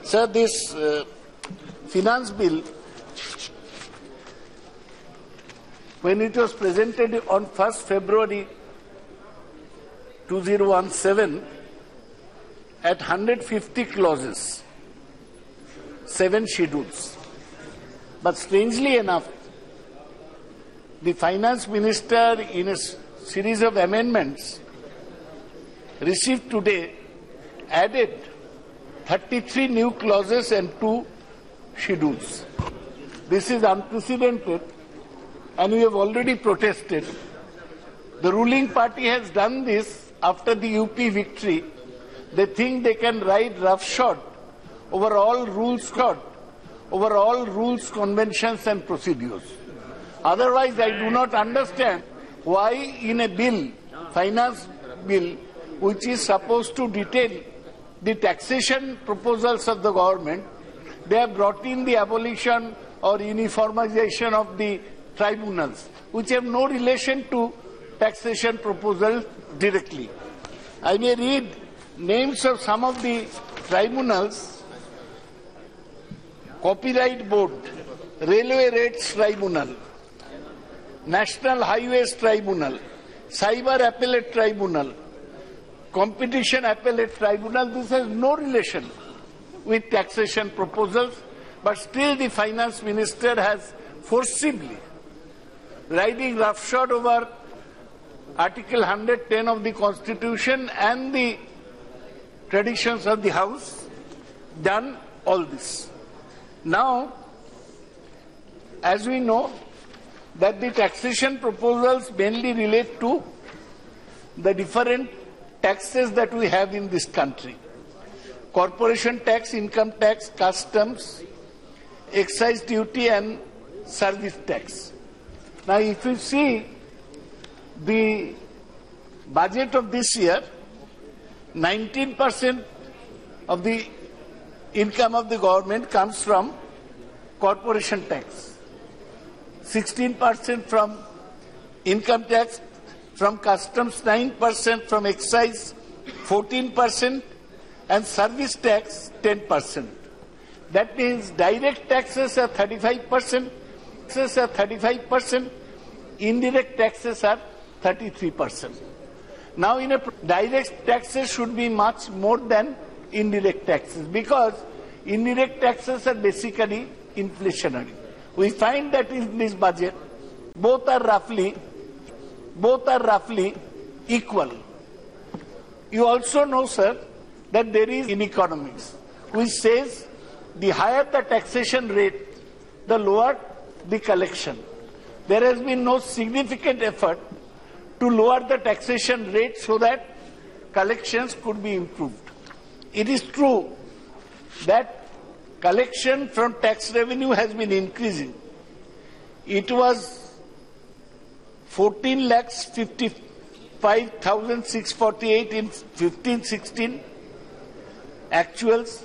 Sir, this finance bill, when it was presented on 1st February 2017 at 150 clauses, 7 schedules. But strangely enough, the finance minister, in a series of amendments received today, added 33 new clauses and 2 schedules. This is unprecedented, and we have already protested. The ruling party has done this after the UP victory. They think they can ride roughshod over all rules code, over all rules, conventions and procedures. Otherwise, I do not understand why in a bill, finance bill, which is supposed to detail the taxation proposals of the government, they have brought in the abolition or uniformization of the tribunals, which have no relation to taxation proposals directly. I may read names of some of the tribunals: Copyright Board, Railway Rates Tribunal, National Highways Tribunal, Cyber Appellate Tribunal, Competition Appellate Tribunal. This has no relation with taxation proposals, but still the finance minister has forcibly, riding roughshod over Article 110 of the Constitution and the traditions of the House, done all this. Now, as we know, that the taxation proposals mainly relate to the different taxes that we have in this country: corporation tax, income tax, customs, excise duty and service tax. Now, if you see the budget of this year, 19% of the income of the government comes from corporation tax, 16% from income tax, from customs 9%, from excise 14%, and service tax 10%. That means direct taxes are 35%, indirect taxes are 33%. Now, in a direct taxes should be much more than indirect taxes, because indirect taxes are basically inflationary. We find that in this budget, both are roughly equal. You also know, sir, that there is in economics, which says the higher the taxation rate, the lower the collection. There has been no significant effort to lower the taxation rate so that collections could be improved. It is true that collection from tax revenue has been increasing. It was 14,55,648 in 15-16 actuals.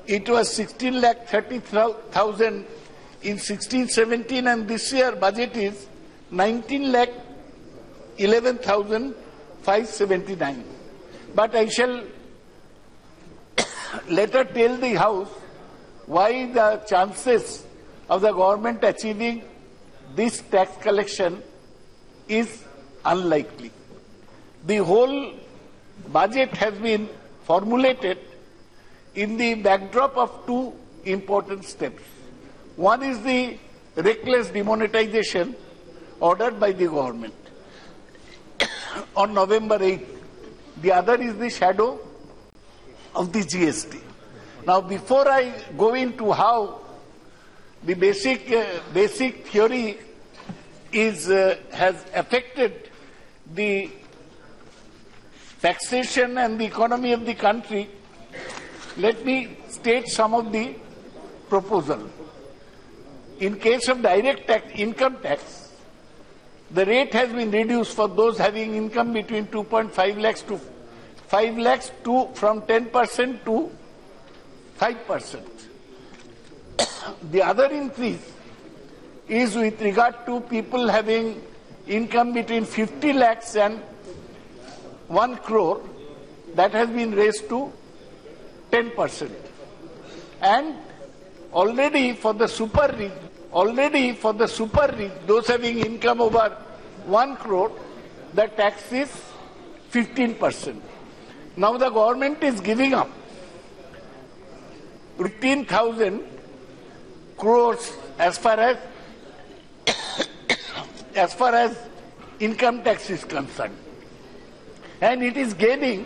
It was 16,30,000 in 16-17, and this year budget is 19,11,579. But I shall later tell the House why the chances of the government achieving this tax collection is unlikely. The whole budget has been formulated in the backdrop of 2 important steps. One is the reckless demonetization ordered by the government on November 8th. The other is the shadow of the GST. Now, before I go into how the basic theory has affected the taxation and the economy of the country, let me state some of the proposals. In case of direct tax, income tax, the rate has been reduced for those having income between 2.5 lakhs to 5 lakhs from 10% to 5%. The other increase is with regard to people having income between 50 lakhs and 1 crore, that has been raised to 10%. And already for the super rich, those having income over 1 crore, the tax is 15%. Now the government is giving up 15,000 crores as far as income tax is concerned, and it is gaining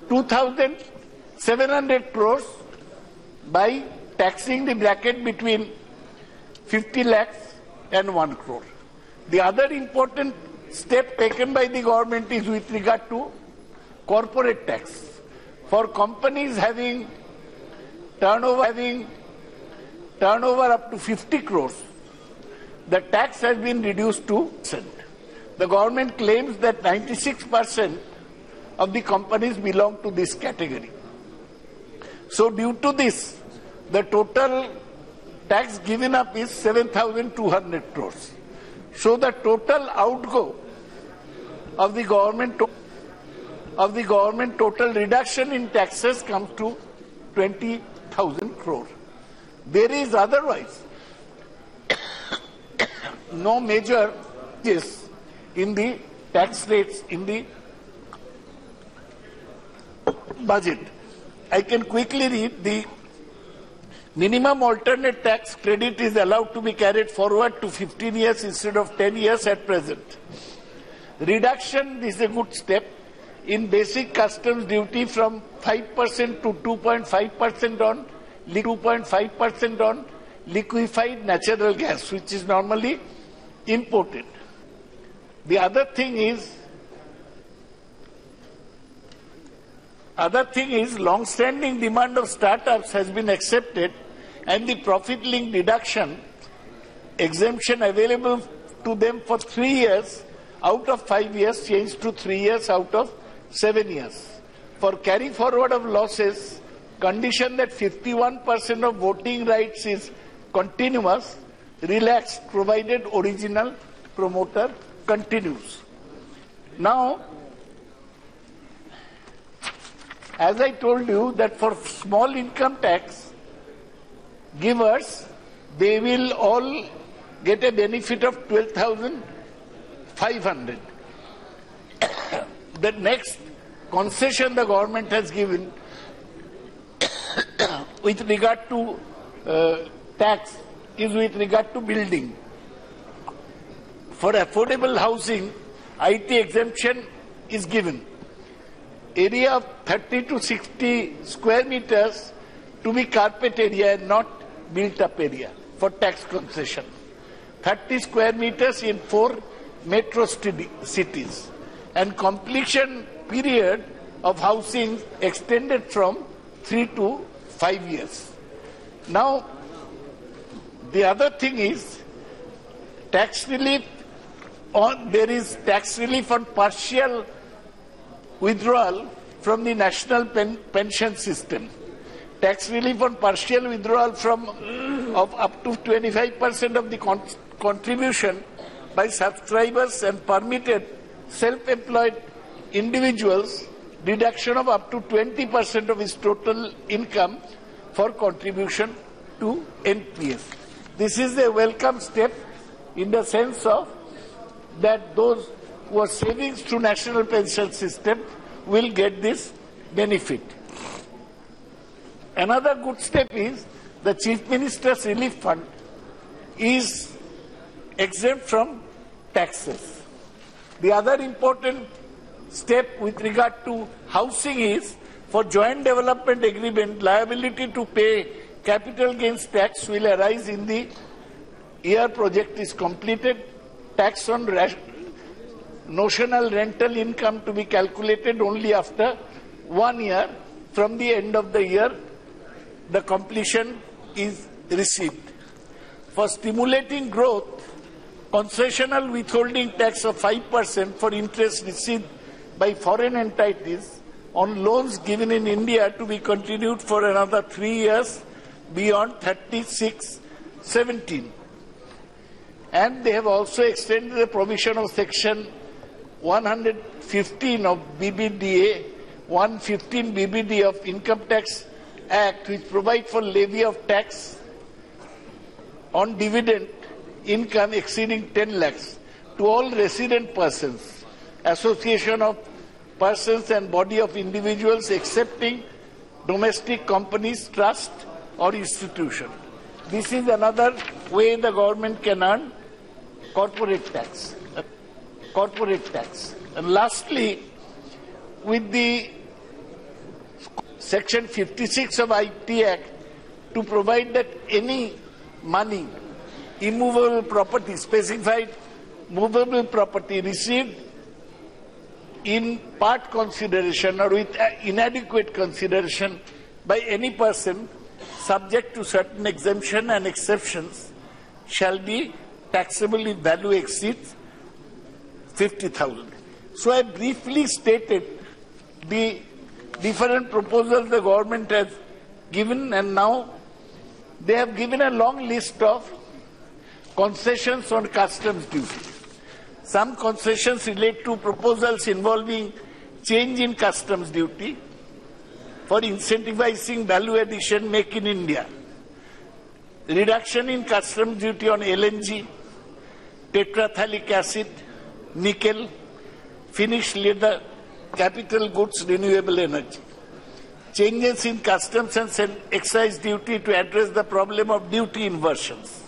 2,700 crores by taxing the bracket between 50 lakhs and 1 crore. The other important step taken by the government is with regard to corporate tax. For companies having turnover up to 50 crores, the tax has been reduced to 10%. The government claims that 96% of the companies belong to this category. So due to this, the total tax given up is 7,200 crores. So the total outgo of the government total reduction in taxes comes to 20,000 crore. There is otherwise no major changes in the tax rates in the budget. I can quickly read. The minimum alternate tax credit is allowed to be carried forward to 15 years instead of 10 years at present. Reduction is a good step in basic customs duty from 5% to 2.5% on liquefied natural gas, which is normally imported. The other thing is long-standing demand of startups has been accepted, and the profit-linked deduction exemption available to them for 3 years out of 5 years changed to 3 years out of 7 years. For carry forward of losses, condition that 51% of voting rights is continuous, relaxed, provided original promoter continues. Now, as I told you that for small income tax givers, they will all get a benefit of 12,500. The next concession the government has given with regard to tax is with regard to building. For affordable housing, IT exemption is given. Area of 30 to 60 square meters to be carpet area and not built-up area for tax concession. 30 square meters in 4 metro cities. And completion period of housing extended from 3 to 5 years. Now, the other thing is tax relief. There is tax relief on partial withdrawal from the national pension system. Tax relief on partial withdrawal of up to 25% of the contribution by subscribers and permitted self-employed individuals deduction of up to 20% of his total income for contribution to NPS. This is a welcome step in the sense of that those who are savings through national pension system will get this benefit. Another good step is the Chief Minister's Relief Fund is exempt from taxes. The other important step with regard to housing is for joint development agreement, liability to pay capital gains tax will arise in the year project is completed. Tax on notional rental income to be calculated only after 1 year from the end of the year the completion is received. For stimulating growth, concessional withholding tax of 5% for interest received by foreign entities on loans given in India to be continued for another 3 years beyond 36/17. And they have also extended the provision of section 115 of BBDA, 115 BBD of Income Tax Act, which provides for levy of tax on dividend income exceeding 10 lakhs to all resident persons, association of persons and body of individuals excepting domestic companies, trust or institution. This is another way the government can earn corporate tax. And lastly, with the Section 56 of IT Act to provide that any money, immovable property, specified movable property received in part consideration or with inadequate consideration by any person subject to certain exemption and exceptions shall be taxable if value exceeds 50,000. So I briefly stated the different proposals the government has given, and now they have given a long list of concessions on customs duty. Some concessions relate to proposals involving change in customs duty for incentivizing value addition make in India, reduction in customs duty on LNG, tetraethyllic acid, nickel, finished leather, capital goods, renewable energy. Changes in customs and excise duty to address the problem of duty inversions.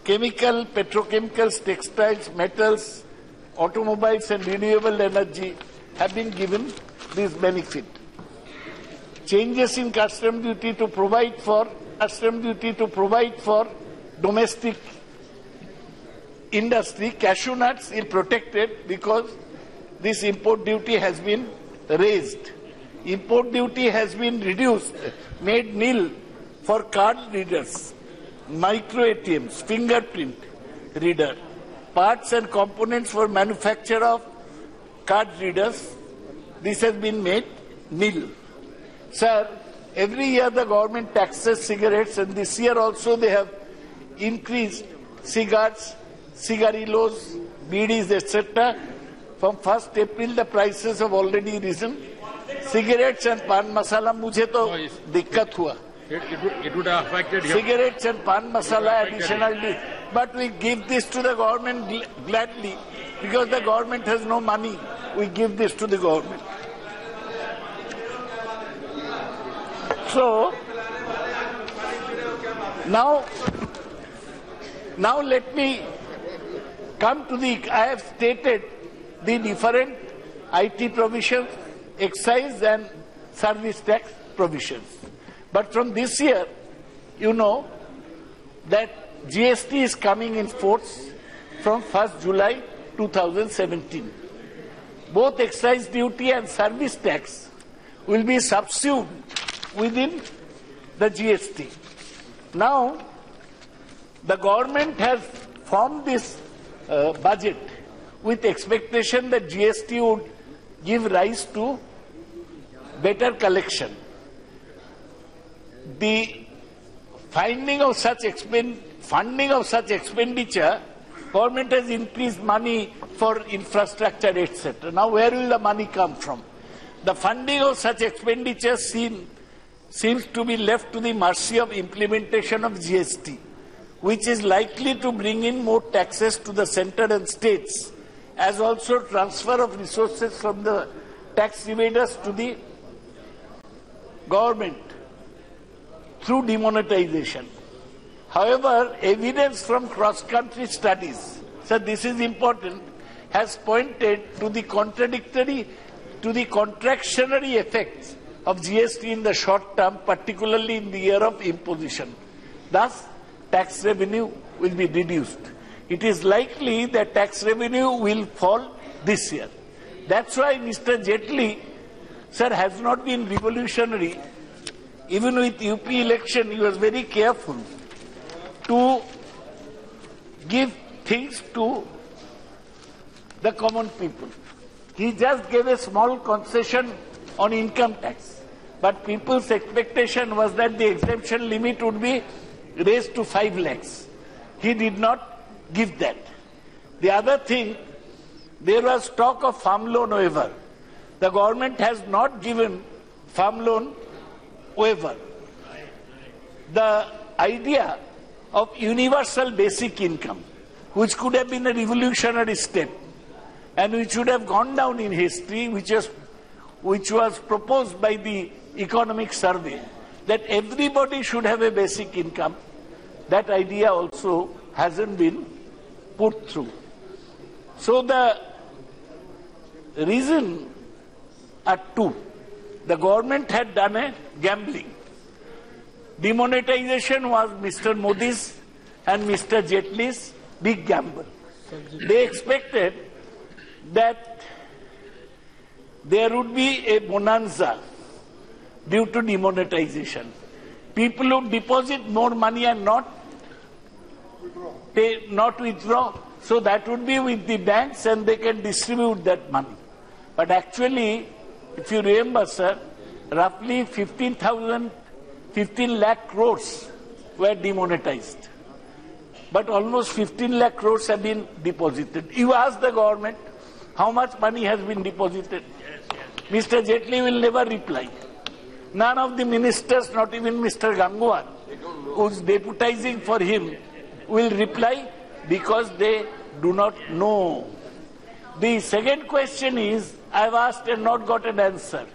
Chemical, petrochemicals, textiles, metals, automobiles and renewable energy have been given this benefit. Changes in customs duty to provide for domestic industry. Cashew nuts is protected because this import duty has been raised. Import duty has been reduced, made nil for card readers, micro ATMs, fingerprint reader, parts and components for manufacture of card readers. This has been made nil. Sir, every year the government taxes cigarettes, and this year also they have increased cigars, cigarillos, BDs, etc. From 1st April the prices have already risen. Cigarettes and pan masala, मुझे तो दिक्कत हुआ. It would have affected him. Cigarettes and pan masala additionally. But we give this to the government gladly because the government has no money. We give this to the government. So, now let me come to I have stated the different IT provisions, excise and service tax provisions. But from this year, you know that GST is coming in force from 1st July 2017. Both excise duty and service tax will be subsumed within the GST. Now, the government has formed this budget with expectation that GST would give rise to better collection. The funding of such expenditure, government has increased money for infrastructure, etc. Now, where will the money come from? The funding of such expenditure seems to be left to the mercy of implementation of GST, which is likely to bring in more taxes to the centre and states, as also transfer of resources from the tax evaders to the government through demonetization. However, evidence from cross-country studies, so this is important, has pointed to the contractionary effects of GST in the short term, particularly in the year of imposition. Thus, tax revenue will be reduced. It is likely that tax revenue will fall this year. That's why Mr. Jaitley, sir, has not been revolutionary. Even with UP election, he was very careful to give things to the common people. He just gave a small concession on income tax. But people's expectation was that the exemption limit would be raised to 5 lakhs. He did not give that. The other thing, there was talk of farm loan waiver. The government has not given farm loan waiver. the idea of universal basic income, which could have been a revolutionary step and which would have gone down in history, which was proposed by the Economic Survey, that everybody should have a basic income. That idea also hasn't been put through. So the reason are two. The government had done a gambling. Demonetization was Mr. Modi's and Mr. Jaitley's big gamble. They expected that there would be a bonanza due to demonetization. People would deposit more money and not withdraw. So that would be with the banks and they can distribute that money. But actually, if you remember, sir, roughly 15 lakh crores were demonetized. But almost 15 lakh crores have been deposited. You ask the government how much money has been deposited. Mr. Jaitley will never reply. None of the ministers, not even Mr. Gangwar, who's deputizing for him, will reply because they do not know. The second question is, I've asked and not got an answer,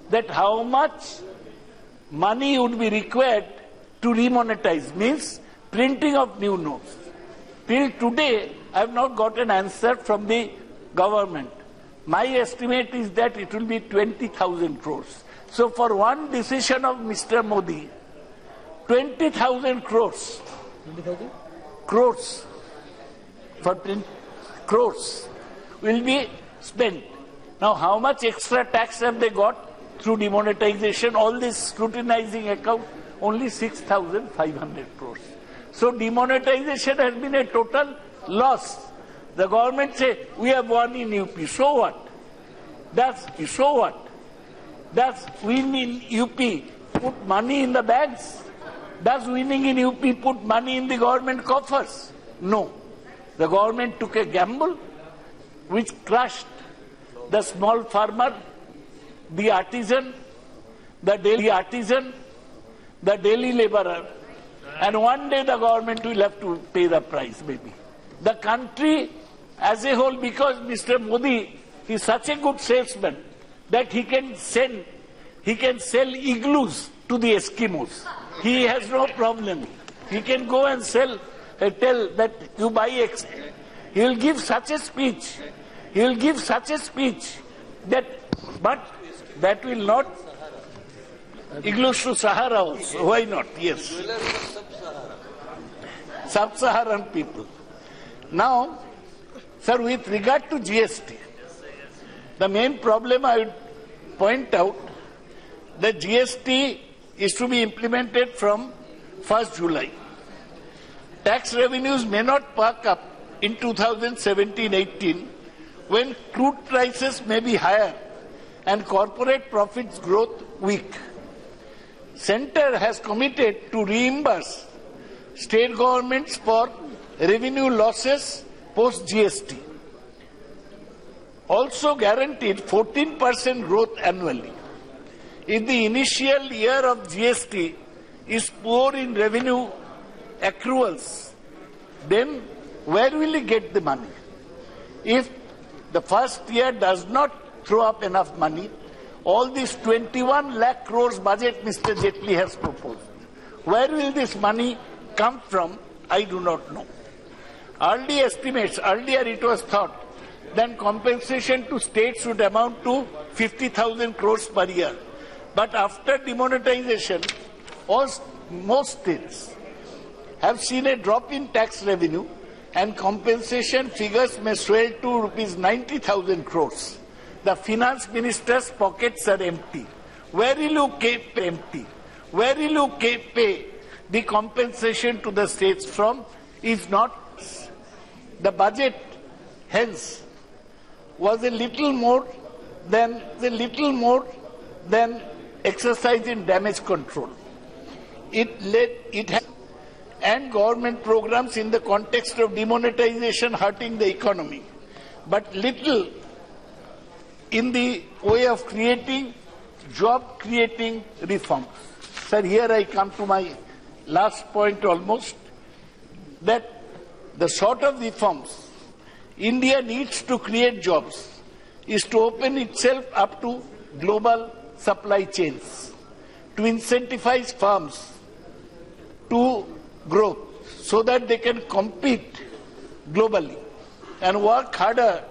that how much money would be required to remonetize, means printing of new notes. Till today, I have not got an answer from the government. My estimate is that it will be 20,000 crores. So for one decision of Mr. Modi, 20,000 crores. 20,000? Crores. For crores will be spent. Now how much extra tax have they got through demonetization? All this scrutinizing account, only 6,500 crores. So demonetization has been a total loss. The government say, we have won in UP. So what? So what? Does winning in UP put money in the banks? Does winning in UP put money in the government coffers? No. The government took a gamble which crushed the small farmer, the artisan, the daily laborer, and one day the government will have to pay the price, maybe. The country as a whole, because Mr. Modi is such a good salesman that he can sell igloos to the Eskimos. He has no problem. He can go and tell that you buy X. He will give such a speech. But that will not. Igloos to Sahara also. Why not? Yes. Sub-Saharan people. Now, sir, with regard to GST, the main problem I would point out, that GST is to be implemented from 1st July. Tax revenues may not perk up in 2017-18 when crude prices may be higher and corporate profits growth weak. Centre has committed to reimburse state governments for revenue losses post GST. Also guaranteed 14% growth annually. If the initial year of GST is poor in revenue accruals, then where will he get the money? If the first year does not throw up enough money, all this 21 lakh crores budget Mr. Jaitley has proposed, where will this money come from? I do not know. Earlier it was thought that compensation to states would amount to 50,000 crores per year. But after demonetization, most states have seen a drop in tax revenue and compensation figures may swell to rupees 90,000 crores. The finance minister's pockets are empty. Where will you pay empty? Where will you pay the compensation to the states from? Is not. The budget, hence, was a little more than exercise in damage control. It had and government programs in the context of demonetization hurting the economy, but little in the way of creating job-creating reforms. Sir, here I come to my last point almost, that the sort of reforms India needs to create jobs is to open itself up to global supply chains, to incentivize firms to growth so that they can compete globally and work harder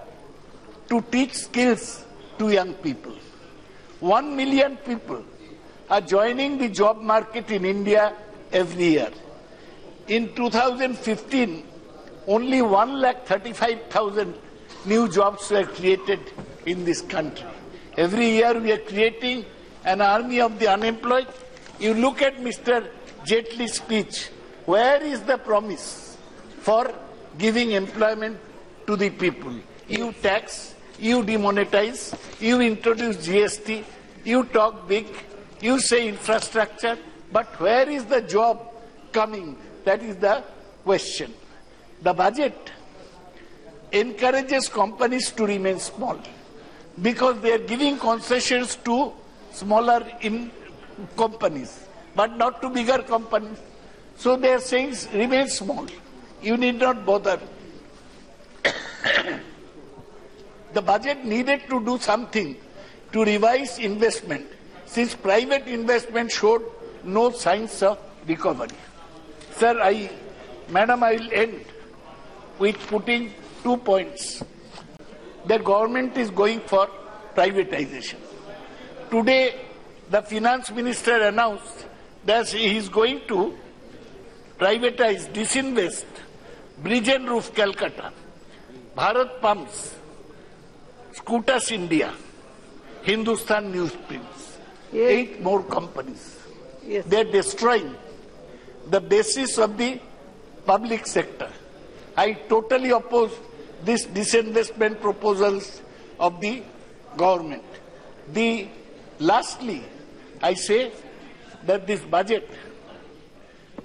to teach skills to young people. 1 million people are joining the job market in India every year. In 2015, only 135,000 new jobs were created in this country. Every year we are creating an army of the unemployed. You look at Mr. Jaitley's speech. Where is the promise for giving employment to the people? You tax, you demonetize, you introduce GST, you talk big, you say infrastructure, but where is the job coming? That is the question. The budget encourages companies to remain small because they are giving concessions to smaller companies, but not to bigger companies. So they are saying remain small. You need not bother. The budget needed to do something to revise investment, since private investment showed no signs of recovery. Sir, Madam, I will end with putting 2 points. The government is going for privatization. Today, the finance minister announced that he is going to privatize, disinvest Bridge and Roof Calcutta, Bharat Pumps, Scooters India, Hindustan Newsprints, 8 more companies. Yes. They are destroying the basis of the public sector. I totally oppose these disinvestment proposals of the government. Lastly, I say that this budget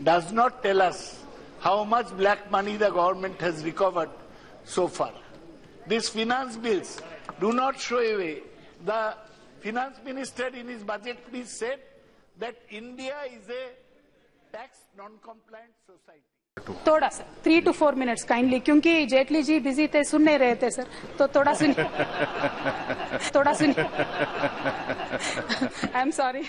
does not tell us how much black money the government has recovered so far. These finance bills do not show a way. The finance minister in his budget speech said that India is a tax non-compliant society. थोड़ा सा 3 to 4 minutes kindly, क्योंकि Jaitley ji busy थे, सुन नहीं रहे थे sir, तो थोड़ा सुन I am sorry.